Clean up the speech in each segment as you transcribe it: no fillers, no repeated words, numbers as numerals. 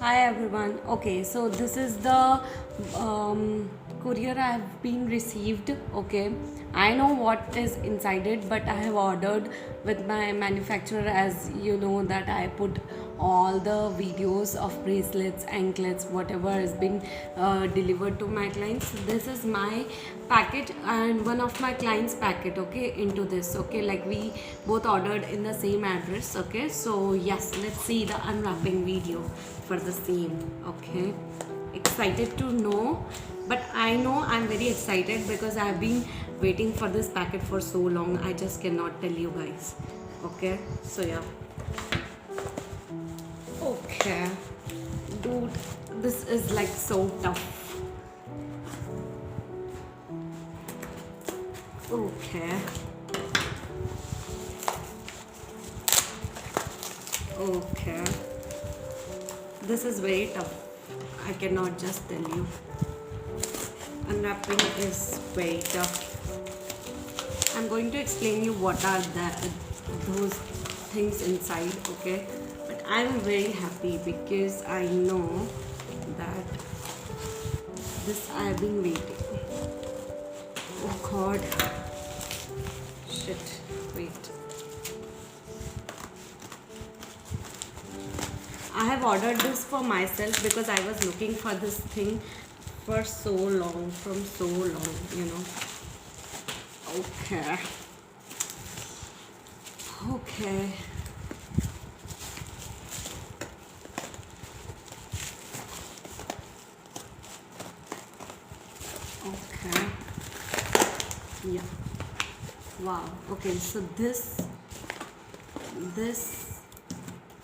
Hi everyone. Okay, so this is the courier I have been received. Okay, I know what is inside it, but I have ordered with my manufacturer. As you know, that I put all the videos of bracelets, anklets, whatever has been delivered to my clients. This is my packet and one of my clients' packet. Okay, into this. Okay, like we both ordered in the same address. Okay, so yes, let's see the unwrapping video for the same. Okay, excited to know, but I know I'm very excited because I've been waiting for this packet for so long. I just cannot tell you guys. Okay, so yeah. Okay, dude, this is like so tough. Okay, okay, this is very tough. I cannot just tell you. Unwrapping is very tough. I'm going to explain you what are those things inside, okay? But I'm very happy because I know that this I've been waiting. Oh God, shit! Wait. I have ordered this for myself because I was looking for this thing for so long, from so long, you know. Okay. Okay. Okay. Yeah. Wow. Okay. So this,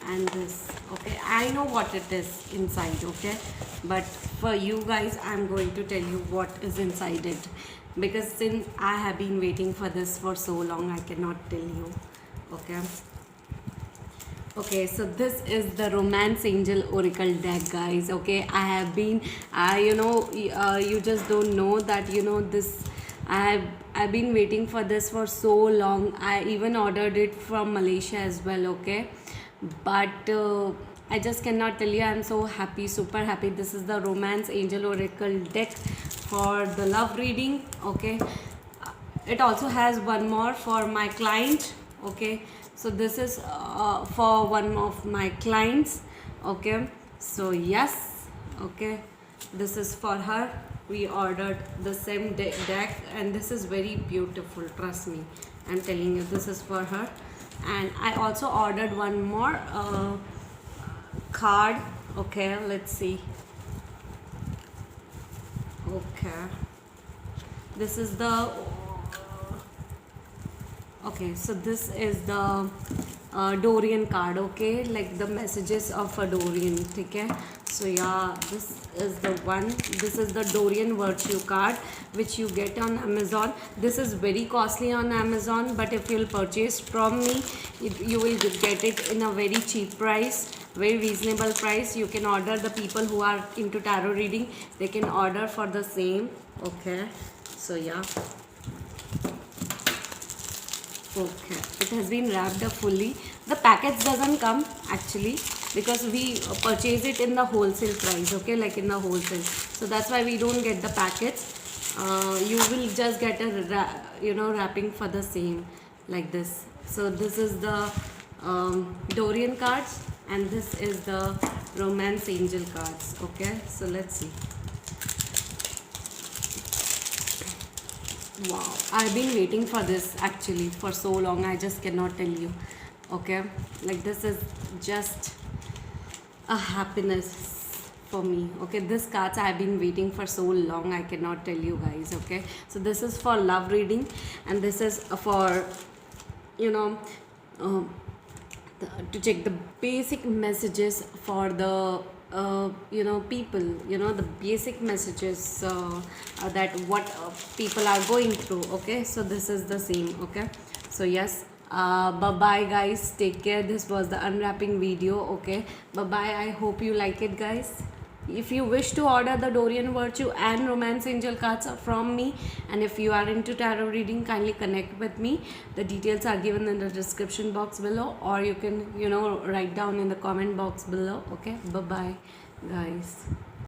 and this. Okay. I know what it is inside. Okay. But for you guys, I'm going to tell you what is inside it, because since I have been waiting for this for so long, I cannot tell you. Okay. Okay, so this is the Romance Angel Oracle deck, guys. Okay, I have been, you just don't know that, this. I've been waiting for this for so long. I even ordered it from Malaysia as well. Okay, but I just cannot tell you. I'm so happy, super happy. This is the Romance Angel Oracle deck for the love reading. Okay, it also has one more for my client. Okay, so this is for one of my clients. Okay, so yes. Okay, this is for her. We ordered the same deck, and this is very beautiful, trust me. I'm telling you, this is for her. And I also ordered one more card. Okay, let's see. Okay, this is the okay, so this is the Dorian card. Okay, like the messages of a Dorian. Okay, so yeah, this is the one. This is the Dorian virtue card which you get on Amazon. This is very costly on Amazon, but if you'll purchase from me, you will get it in a very cheap price, very reasonable price. You can order, the people who are into tarot reading, they can order for the same. Okay, so yeah. Okay, it has been wrapped up fully. The package doesn't come actually, because we purchase it in the wholesale price. Okay, like in the wholesale. So that's why we don't get the packets. You will just get a wrapping for the same, like this. So this is the Dorian cards, and this is the Romance Angel cards. Okay, so let's see. Wow, I've been waiting for this actually for so long. I just cannot tell you. Okay, like this is just a happiness for me. Okay, this cards I've been waiting for so long. I cannot tell you guys. Okay, so this is for love reading, and this is for, you know, um, to check the basic messages for the people, the basic messages that what people are going through. Okay, so this is the same. Okay, so yes, bye bye guys, take care. This was the unwrapping video. Okay, bye bye. I hope you like it, guys. if you wish to order the Dorian Virtue and Romance Angel cards from me, and if you are into tarot reading, kindly connect with me. The details are given in the description box below, or you can write down in the comment box below. Okay, bye bye guys.